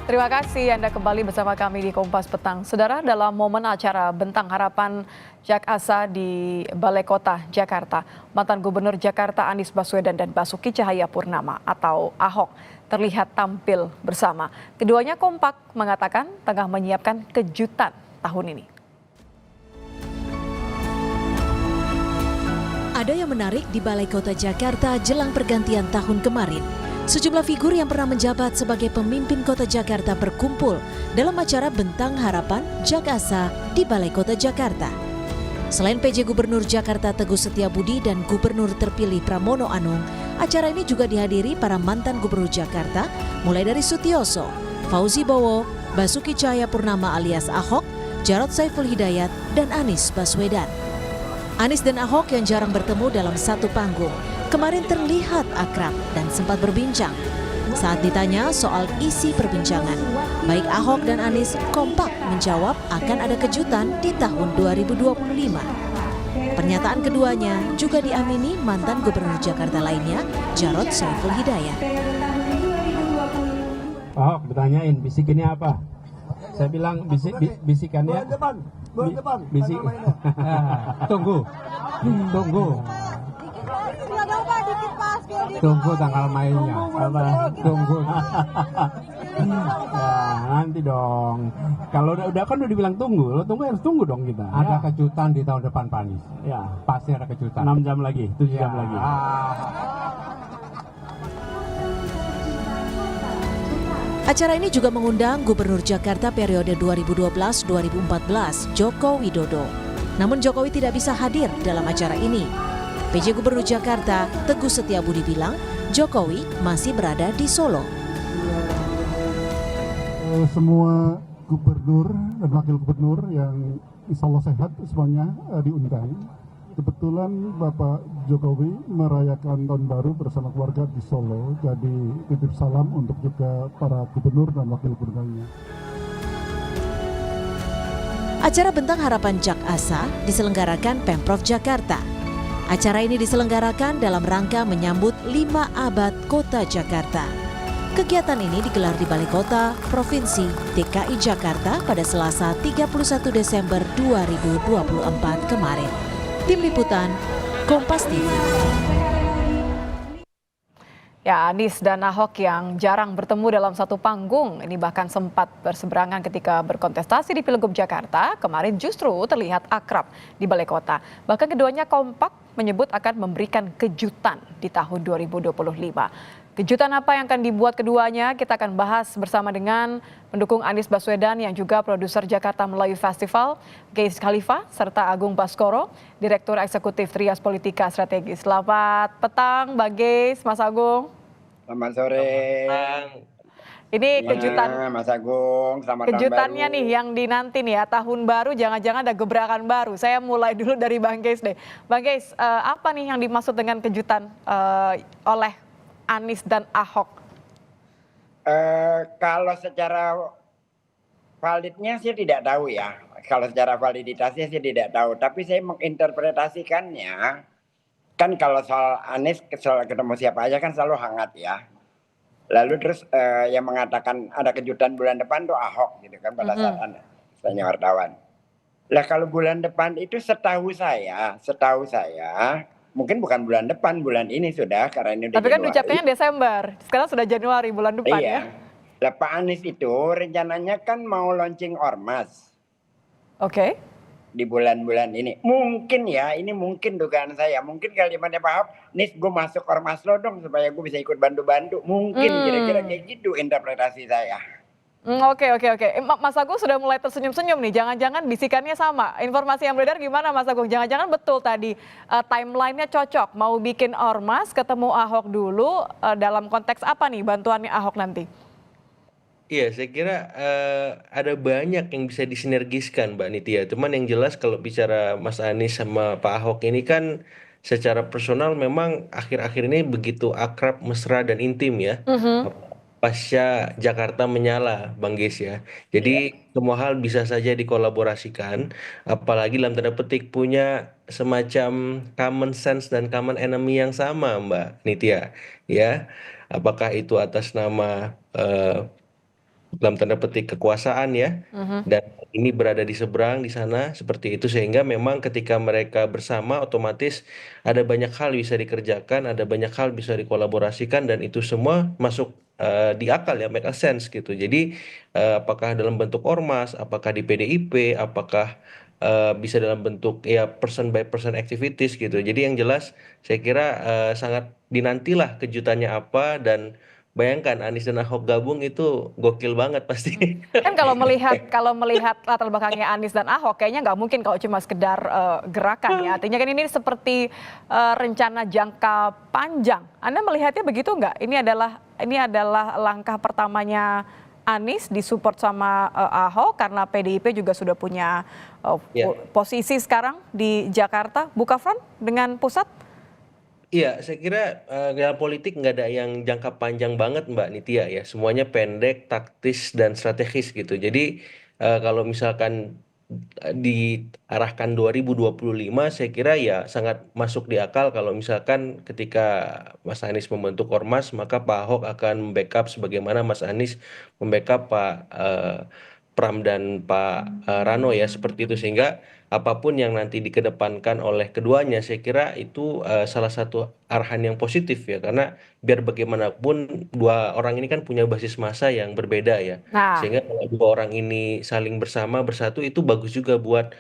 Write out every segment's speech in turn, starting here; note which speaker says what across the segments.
Speaker 1: Terima kasih Anda kembali bersama kami di Kompas Petang. Saudara, dalam momen acara Bentang Harapan Jak Asa di Balai Kota Jakarta, mantan Gubernur Jakarta Anies Baswedan dan Basuki Cahayapurnama atau Ahok terlihat tampil bersama. Keduanya kompak mengatakan tengah menyiapkan kejutan tahun ini.
Speaker 2: Ada yang menarik di Balai Kota Jakarta jelang pergantian tahun kemarin. Sejumlah figur yang pernah menjabat sebagai pemimpin kota Jakarta berkumpul dalam acara Bentang Harapan Jak Asa di Balai Kota Jakarta. Selain PJ Gubernur Jakarta Teguh Setiabudi dan Gubernur terpilih Pramono Anung, acara ini juga dihadiri para mantan Gubernur Jakarta mulai dari Sutioso, Fauzi Bowo, Basuki Cahayapurnama alias Ahok, Jarod Saiful Hidayat, dan Anies Baswedan. Anies dan Ahok yang jarang bertemu dalam satu panggung kemarin terlihat akrab dan sempat berbincang. Saat ditanya soal isi perbincangan, baik Ahok dan Anies kompak menjawab akan ada kejutan di tahun 2025. Pernyataan keduanya juga diamini mantan Gubernur Jakarta lainnya, Jarod Saiful Hidayat.
Speaker 3: Ahok ditanyain bisikinnya apa? Saya bilang bisikannya bisik. Tunggu tanggal mainnya. Tunggu. Ya, nanti dong. Kalau udah kan udah dibilang tunggu, lo tunggu harus tunggu dong kita.
Speaker 4: Ada kejutan di tahun depan, Pak Anies.
Speaker 3: Ya,
Speaker 4: Pasti ada kejutan.
Speaker 3: 6 jam lagi, 7 jam lagi.
Speaker 2: Acara ini juga mengundang Gubernur Jakarta periode 2012-2014, Joko Widodo. Namun Jokowi tidak bisa hadir dalam acara ini. PJ Gubernur Jakarta, Teguh Setiabudi bilang, Jokowi masih berada di Solo.
Speaker 5: Semua gubernur dan wakil gubernur yang insya Allah sehat semuanya diundang. Kebetulan Bapak Jokowi merayakan tahun baru bersama keluarga di Solo, jadi titip salam untuk juga para gubernur dan wakil gubernurnya.
Speaker 2: Acara Bentang Harapan Jak Asa diselenggarakan Pemprov Jakarta. Acara ini diselenggarakan dalam rangka menyambut 5 abad Kota Jakarta. Kegiatan ini digelar di Balai Kota, Provinsi DKI Jakarta pada Selasa 31 Desember 2024 kemarin. Tim Liputan, Kompas TV.
Speaker 1: Ya, Anies dan Ahok yang jarang bertemu dalam satu panggung, ini bahkan sempat berseberangan ketika berkontestasi di Pilgub Jakarta, kemarin justru terlihat akrab di Balai Kota. Bahkan keduanya kompak menyebut akan memberikan kejutan di tahun 2025. Kejutan apa yang akan dibuat keduanya? Kita akan bahas bersama dengan pendukung Anies Baswedan yang juga produser Jakarta Melayu Festival, Gays Khalifa, serta Agung Baskoro, Direktur Eksekutif Trias Politika Strategis. Selamat petang, Bang Gays, Mas Agung.
Speaker 6: Selamat sore.
Speaker 1: Ini kejutan,
Speaker 6: Mas Agung, selamat
Speaker 1: kejutannya
Speaker 6: tahun baru.
Speaker 1: nih yang dinanti nih ya, tahun baru jangan-jangan ada gebrakan baru. Saya mulai dulu dari Bang Gays deh. Bang Gays, apa nih yang dimaksud dengan kejutan oleh Anies dan Ahok?
Speaker 6: Kalau secara validnya sih tidak tahu ya. Kalau secara validitasnya sih tidak tahu. Tapi saya menginterpretasikannya, kan kalau soal Anies soal ketemu siapa aja kan selalu hangat ya. Lalu terus yang mengatakan ada kejutan bulan depan tuh Ahok gitu kan pada saat tanya wartawan. Lah kalau bulan depan itu setahu saya mungkin bukan bulan depan, bulan ini sudah, karena ini udah
Speaker 1: Tapi kan
Speaker 6: Januari.
Speaker 1: ucapnya Desember, sekarang sudah Januari, bulan depan ya.
Speaker 6: Lah Pak Anies itu rencananya kan mau launching ormas
Speaker 1: Oke.
Speaker 6: di bulan-bulan ini. Mungkin ya, ini mungkin dugaan saya. Mungkin kalimatnya Pak Ahok, Nis gue masuk ormas lo dong supaya gue bisa ikut bantu-bantu. Mungkin kira-kira kayak gitu interpretasi saya.
Speaker 1: Oke. Mas Agung sudah mulai tersenyum-senyum nih. Jangan-jangan bisikannya sama. Informasi yang beredar gimana Mas Agung? Jangan-jangan betul tadi timelinenya cocok. Mau bikin ormas, ketemu Ahok dulu. Dalam konteks apa nih bantuannya Ahok nanti?
Speaker 7: Iya, saya kira ada banyak yang bisa disinergiskan, Mbak Nitya. Cuman yang jelas kalau bicara Mas Anies sama Pak Ahok ini kan secara personal memang akhir-akhir ini begitu akrab, mesra, dan intim ya. Pasca Jakarta menyala, Bang Ges ya. Jadi semua hal bisa saja dikolaborasikan, apalagi dalam tanda petik punya semacam common sense dan common enemy yang sama, Mbak Nitya. Ya, apakah itu atas nama dalam tanda petik kekuasaan ya, dan ini berada di seberang di sana seperti itu, sehingga memang ketika mereka bersama otomatis ada banyak hal bisa dikerjakan, ada banyak hal bisa dikolaborasikan, dan itu semua masuk di akal ya, make a sense gitu. Jadi apakah dalam bentuk ormas, apakah di PDIP, apakah bisa dalam bentuk ya person by person activities gitu. Jadi yang jelas saya kira sangat dinantilah kejutannya apa, dan bayangkan Anies dan Ahok gabung itu gokil banget pasti.
Speaker 1: Kan kalau melihat latar belakangnya Anies dan Ahok, kayaknya nggak mungkin kalau cuma sekedar gerakan ya. Artinya kan ini seperti rencana jangka panjang. Anda melihatnya begitu nggak? Ini adalah langkah pertamanya Anies disupport sama Ahok, karena PDIP juga sudah punya
Speaker 7: Ya.
Speaker 1: posisi sekarang di Jakarta, buka front dengan pusat.
Speaker 7: Iya, saya kira dalam politik nggak ada yang jangka panjang banget Mbak Nitya ya. Semuanya pendek, taktis, dan strategis gitu. Jadi kalau misalkan diarahkan 2025, saya kira ya sangat masuk di akal kalau misalkan ketika Mas Anies membentuk Ormas, maka Pak Ahok akan membackup sebagaimana Mas Anies membackup Pak Pram dan Pak Rano ya, seperti itu, sehingga apapun yang nanti dikedepankan oleh keduanya, saya kira itu salah satu arahan yang positif ya, karena biar bagaimanapun dua orang ini kan punya basis massa yang berbeda ya,
Speaker 1: Nah,
Speaker 7: sehingga kalau dua orang ini saling bersama bersatu itu bagus juga buat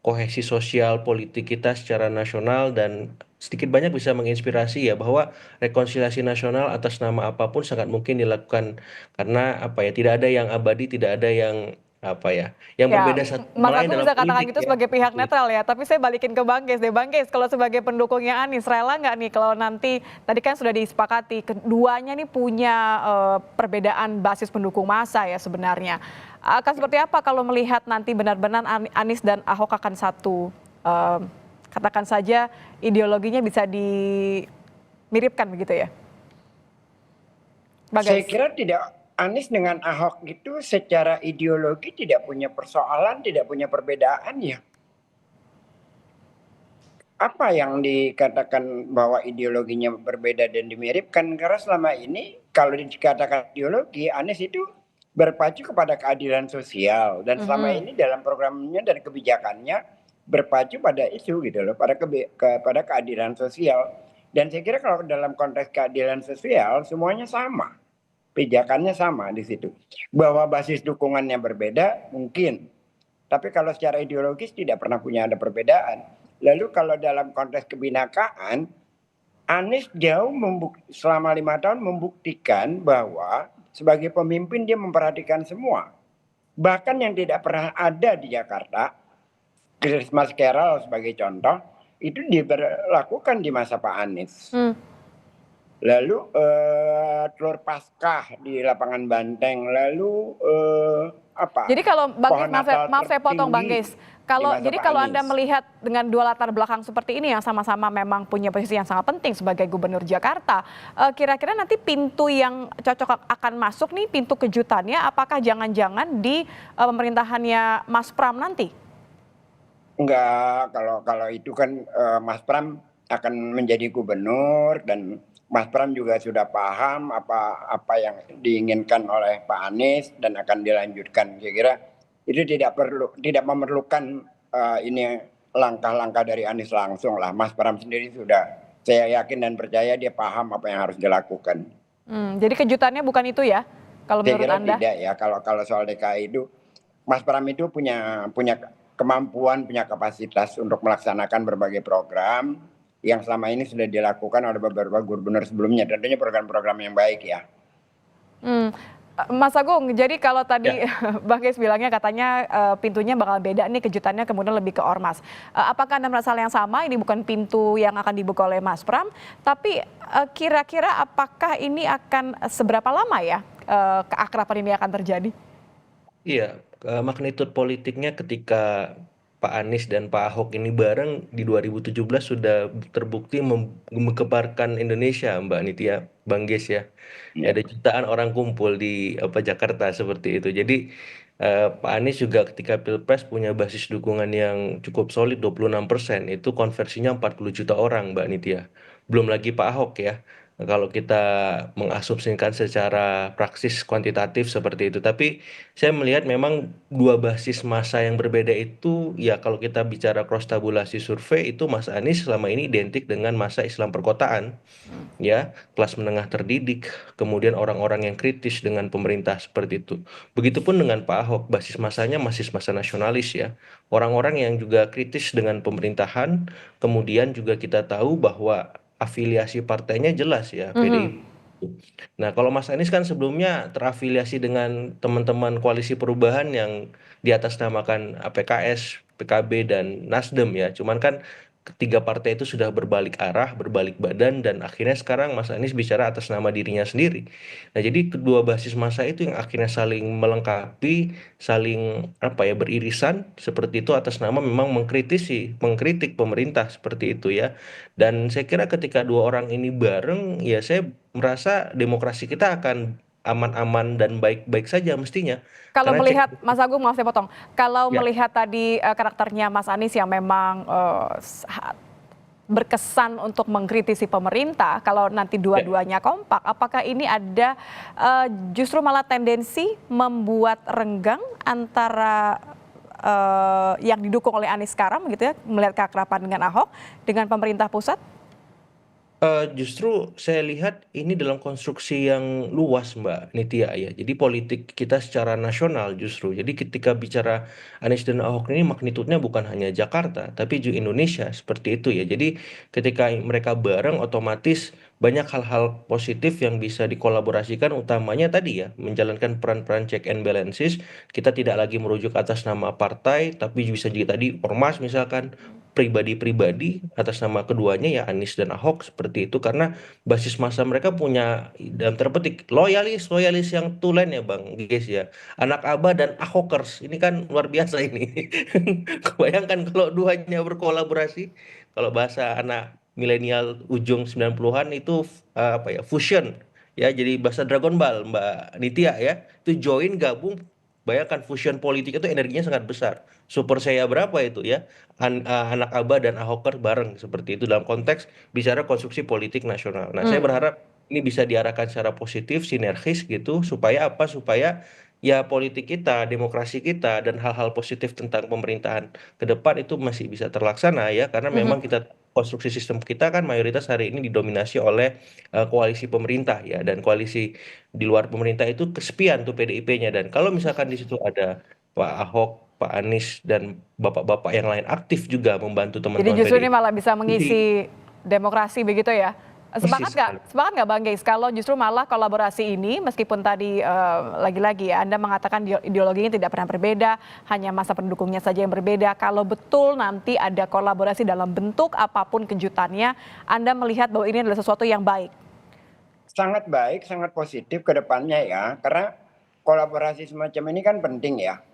Speaker 7: kohesi sosial politik kita secara nasional, dan sedikit banyak bisa menginspirasi ya bahwa rekonsiliasi nasional atas nama apapun sangat mungkin dilakukan, karena apa ya, tidak ada yang abadi, tidak ada yang apa ya, yang
Speaker 1: ya,
Speaker 7: berbeda satu sama
Speaker 1: Mas
Speaker 7: lain
Speaker 1: Agung
Speaker 7: dalam
Speaker 1: bisa katakan
Speaker 7: politik
Speaker 1: gitu
Speaker 7: ya.
Speaker 1: sebagai pihak netral ya, tapi saya balikin ke Bang Ges deh. Bang Ges, kalau sebagai pendukungnya Anies, rela nggak nih kalau nanti, tadi kan sudah disepakati, keduanya nih punya perbedaan basis pendukung massa ya sebenarnya. Akan seperti apa kalau melihat nanti benar-benar Anies dan Ahok akan satu, katakan saja ideologinya bisa dimiripkan begitu ya? Bang
Speaker 6: Saya
Speaker 1: Ges.
Speaker 6: kira tidak, Anies dengan Ahok itu secara ideologi tidak punya persoalan, tidak punya perbedaan ya. Apa yang dikatakan bahwa ideologinya berbeda dan dimiripkan? Karena selama ini kalau dikatakan ideologi, Anies itu berpacu kepada keadilan sosial, dan selama ini dalam programnya dan kebijakannya berpacu pada isu gitu loh, pada keadilan sosial. Dan saya kira kalau dalam konteks keadilan sosial semuanya sama, pijakannya sama di situ. Bahwa basis dukungannya berbeda mungkin, tapi kalau secara ideologis tidak pernah punya ada perbedaan. Lalu kalau dalam konteks kebinakaan, Anies selama 5 tahun membuktikan bahwa sebagai pemimpin dia memperhatikan semua. Bahkan yang tidak pernah ada di Jakarta, Christmas Carol sebagai contoh, itu diberlakukan di masa Pak Anies. Lalu telur Paskah di lapangan Banteng, lalu apa?
Speaker 1: Jadi kalau Bang
Speaker 6: Pohon
Speaker 1: Ges,
Speaker 6: Natal
Speaker 1: maaf saya potong Bang
Speaker 6: tertinggi
Speaker 1: Ges.
Speaker 6: di masa
Speaker 1: Jadi
Speaker 6: Pak
Speaker 1: kalau
Speaker 6: Anies.
Speaker 1: Anda melihat dengan dua latar belakang seperti ini yang sama-sama memang punya posisi yang sangat penting sebagai Gubernur Jakarta, kira-kira nanti pintu yang cocok akan masuk nih, pintu kejutannya, apakah jangan-jangan di pemerintahannya Mas Pram nanti?
Speaker 6: Enggak, kalau itu kan Mas Pram akan menjadi gubernur, dan Mas Pram juga sudah paham apa yang diinginkan oleh Pak Anies dan akan dilanjutkan. Saya kira itu tidak memerlukan ini langkah-langkah dari Anies langsung lah. Mas Pram sendiri sudah, saya yakin dan percaya dia paham apa yang harus dilakukan.
Speaker 1: Jadi kejutannya bukan itu ya, kalau
Speaker 6: Saya
Speaker 1: menurut
Speaker 6: kira
Speaker 1: Anda?
Speaker 6: tidak ya. Kalau soal DKI itu, Mas Pram itu punya kemampuan, punya kapasitas untuk melaksanakan berbagai program yang selama ini sudah dilakukan oleh beberapa gubernur sebelumnya. Tentunya program-program yang baik ya.
Speaker 1: Mas Agung, jadi kalau tadi
Speaker 7: Ya.
Speaker 1: Bang Ges bilangnya katanya pintunya bakal beda nih, kejutannya kemudian lebih ke ormas. Apakah Anda merasa hal yang sama? Ini bukan pintu yang akan dibuka oleh Mas Pram, tapi kira-kira apakah ini akan seberapa lama ya keakraban ini akan terjadi?
Speaker 7: Iya, magnitude politiknya ketika Pak Anies dan Pak Ahok ini bareng di 2017 sudah terbukti menggeparkan Indonesia, Mbak Nitya, Bang Ges ya. Ada jutaan orang kumpul di Jakarta seperti itu. Jadi Pak Anies juga ketika Pilpres punya basis dukungan yang cukup solid 26%. Itu konversinya 40 juta orang, Mbak Nitya. Belum lagi Pak Ahok ya. kalau kita mengasumsikan secara praksis kuantitatif seperti itu. Tapi saya melihat memang dua basis massa yang berbeda itu, ya kalau kita bicara cross tabulasi survei itu Mas Anies selama ini identik dengan massa Islam perkotaan, ya, kelas menengah terdidik, kemudian orang-orang yang kritis dengan pemerintah seperti itu. Begitupun dengan Pak Ahok, basis masanya masih massa nasionalis ya. Orang-orang yang juga kritis dengan pemerintahan, kemudian juga kita tahu bahwa afiliasi partainya jelas ya,
Speaker 1: Mhm.
Speaker 7: PDIP. Nah, kalau Mas Anies kan sebelumnya terafiliasi dengan teman-teman koalisi perubahan yang di atas namakan PKS, PKB, dan Nasdem ya. Cuman kan ketiga partai itu sudah berbalik arah, berbalik badan, dan akhirnya sekarang Mas Anies bicara atas nama dirinya sendiri. Nah, jadi kedua basis massa itu yang akhirnya saling melengkapi, saling apa ya beririsan seperti itu atas nama memang mengkritik pemerintah seperti itu ya. Dan saya kira ketika dua orang ini bareng, ya saya merasa demokrasi kita akan aman-aman dan baik-baik saja mestinya.
Speaker 1: Kalau
Speaker 7: Karena cek
Speaker 1: melihat Mas Agung, maaf saya potong. Kalau
Speaker 7: ya.
Speaker 1: melihat tadi karakternya Mas Anies yang memang berkesan untuk mengkritisi pemerintah, kalau nanti
Speaker 7: Ya.
Speaker 1: dua-duanya kompak, apakah ini ada justru malah tendensi membuat renggang antara yang didukung oleh Anies sekarang, begitu ya, melihat keakraban dengan Ahok dengan pemerintah pusat?
Speaker 7: Justru saya lihat ini dalam konstruksi yang luas, Mbak Nitya ya. Jadi politik kita secara nasional justru. Jadi ketika bicara Anies dan Ahok ini magnitudenya bukan hanya Jakarta, tapi juga Indonesia seperti itu ya. Jadi ketika mereka bareng otomatis banyak hal-hal positif yang bisa dikolaborasikan utamanya tadi ya, menjalankan peran-peran check and balances. Kita tidak lagi merujuk atas nama partai, tapi bisa juga tadi ormas misalkan pribadi-pribadi atas nama keduanya ya Anies dan Ahok seperti itu karena basis massa mereka punya dalam tanda petik loyalis yang tulen ya Bang guys ya, anak Abah dan Ahokers ini kan luar biasa ini. Kebayangkan kalau duanya berkolaborasi, kalau bahasa anak milenial ujung 90-an itu apa ya fusion ya, jadi bahasa Dragon Ball Mbak Nitya ya, itu join gabung. Bayangkan fusion politik itu energinya sangat besar. Super saya berapa itu ya? Anak Abah dan Ahoker bareng seperti itu dalam konteks bicara konstruksi politik nasional. Nah, saya
Speaker 1: Hmm.
Speaker 7: berharap ini bisa diarahkan secara positif, sinergis gitu, supaya apa? Supaya ya politik kita, demokrasi kita, dan hal-hal positif tentang pemerintahan ke depan itu masih bisa terlaksana ya, karena memang
Speaker 1: Mhm.
Speaker 7: kita konstruksi sistem kita kan mayoritas hari ini didominasi oleh koalisi pemerintah ya, dan koalisi di luar pemerintah itu kesepian tuh PDIP-nya, dan kalau misalkan di situ ada Pak Ahok, Pak Anies dan bapak-bapak yang lain aktif juga membantu
Speaker 1: Jadi
Speaker 7: teman-teman
Speaker 1: justru ini
Speaker 7: PDIP.
Speaker 1: malah bisa
Speaker 7: Jadi
Speaker 1: mengisi demokrasi begitu ya.
Speaker 7: persis
Speaker 1: Sepakat nggak?
Speaker 7: sekali.
Speaker 1: Sepakat nggak Bang Geis? Kalau justru malah kolaborasi ini, meskipun tadi lagi-lagi ya Anda mengatakan ideologinya tidak pernah berbeda, hanya masa pendukungnya saja yang berbeda. Kalau betul nanti ada kolaborasi dalam bentuk apapun kejutannya, Anda melihat bahwa ini adalah sesuatu yang baik.
Speaker 6: Sangat baik, sangat positif ke depannya ya. Karena kolaborasi semacam ini kan penting ya.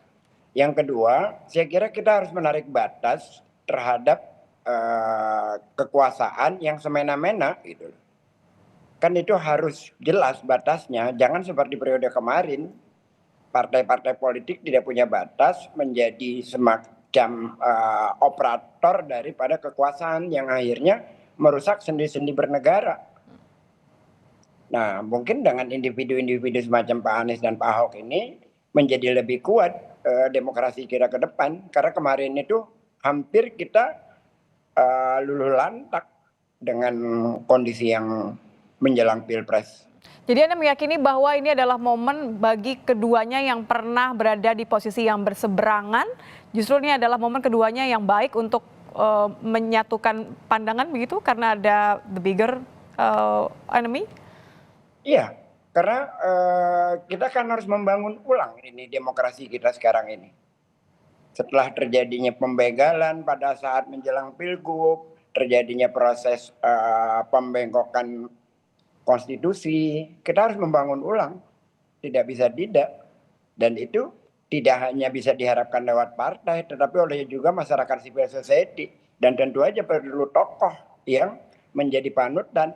Speaker 6: Yang kedua, saya kira kita harus menarik batas terhadap kekuasaan yang semena-mena gitu. Kan itu harus jelas batasnya. Jangan seperti periode kemarin, partai-partai politik tidak punya batas menjadi semacam operator daripada kekuasaan yang akhirnya merusak sendi-sendi bernegara. Nah, mungkin dengan individu-individu semacam Pak Anies dan Pak Ahok ini menjadi lebih kuat demokrasi kita ke depan. Karena kemarin itu hampir kita luluh lantak dengan kondisi yang menjelang Pilpres.
Speaker 1: Jadi Anda meyakini bahwa ini adalah momen bagi keduanya yang pernah berada di posisi yang berseberangan, justru ini adalah momen keduanya yang baik untuk menyatukan pandangan begitu karena ada the bigger enemy?
Speaker 6: Iya, karena kita kan harus membangun ulang ini demokrasi kita sekarang ini. Setelah terjadinya pembegalan pada saat menjelang pilgub, terjadinya proses pembengkokan konstitusi, kita harus membangun ulang. Tidak bisa tidak. Dan itu tidak hanya bisa diharapkan lewat partai, tetapi oleh juga masyarakat civil society. Dan tentu aja perlu tokoh yang menjadi panutan.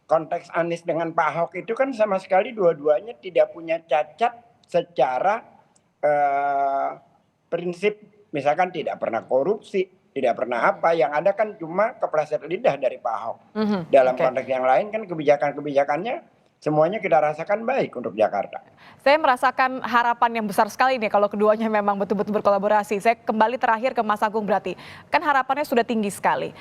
Speaker 6: Konteks Anies dengan Pak Ahok itu kan sama sekali dua-duanya tidak punya cacat secara prinsip, misalkan tidak pernah korupsi, tidak pernah apa. Yang ada kan cuma kepleset lidah dari Pak Ahok. Dalam
Speaker 1: Oke.
Speaker 6: konteks yang lain kan kebijakan-kebijakannya semuanya kita rasakan baik untuk Jakarta.
Speaker 1: Saya merasakan harapan yang besar sekali nih kalau keduanya memang betul-betul berkolaborasi. Saya kembali terakhir ke Mas Agung berarti. Kan harapannya sudah tinggi sekali.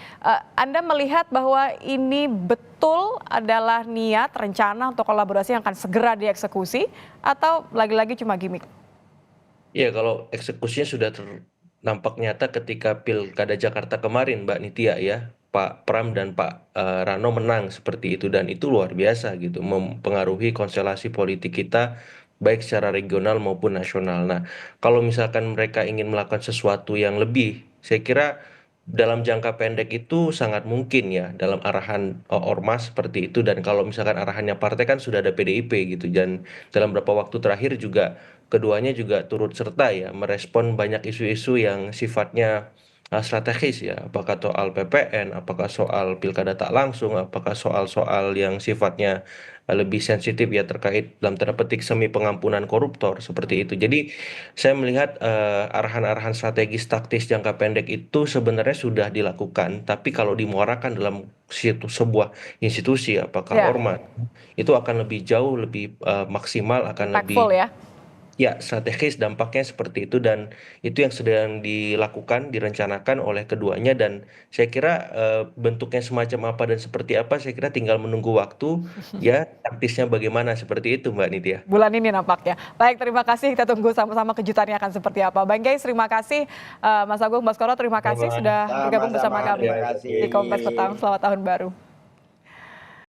Speaker 1: Anda melihat bahwa ini betul adalah niat, rencana untuk kolaborasi yang akan segera dieksekusi atau lagi-lagi cuma gimmick?
Speaker 7: Ya, kalau eksekusinya sudah nampak nyata ketika Pilkada Jakarta kemarin, Mbak Nitya ya. Pak Pram dan Pak Rano menang seperti itu dan itu luar biasa gitu, mempengaruhi konstelasi politik kita baik secara regional maupun nasional. Nah, kalau misalkan mereka ingin melakukan sesuatu yang lebih, saya kira dalam jangka pendek itu sangat mungkin ya dalam arahan ormas seperti itu dan kalau misalkan arahannya partai kan sudah ada PDIP gitu dan dalam beberapa waktu terakhir juga keduanya juga turut serta ya merespon banyak isu-isu yang sifatnya strategis ya, apakah soal PPN, apakah soal pilkada tak langsung, apakah soal-soal yang sifatnya lebih sensitif ya terkait dalam tanda petik semi pengampunan koruptor seperti itu. Jadi saya melihat arahan-arahan strategis taktis jangka pendek itu sebenarnya sudah dilakukan, tapi kalau dimuarakan dalam sebuah institusi, apakah
Speaker 1: Ya,
Speaker 7: ormas, itu akan lebih jauh, lebih maksimal, akan
Speaker 1: impactful
Speaker 7: lebih
Speaker 1: ya.
Speaker 7: ya strategis dampaknya seperti itu dan itu yang sedang dilakukan, direncanakan oleh keduanya dan saya kira bentuknya semacam apa dan seperti apa saya kira tinggal menunggu waktu ya taktisnya bagaimana seperti itu Mbak Nitya.
Speaker 1: Bulan ini nampaknya. Baik, terima kasih. Kita tunggu sama-sama kejutannya akan seperti apa. Bang Guys, terima kasih. Mas Agung, Baskoro, terima kasih sudah bergabung bersama
Speaker 6: Sama-sama,
Speaker 1: kami
Speaker 6: terima kasih.
Speaker 1: di Kompas Petang. Selamat tahun baru.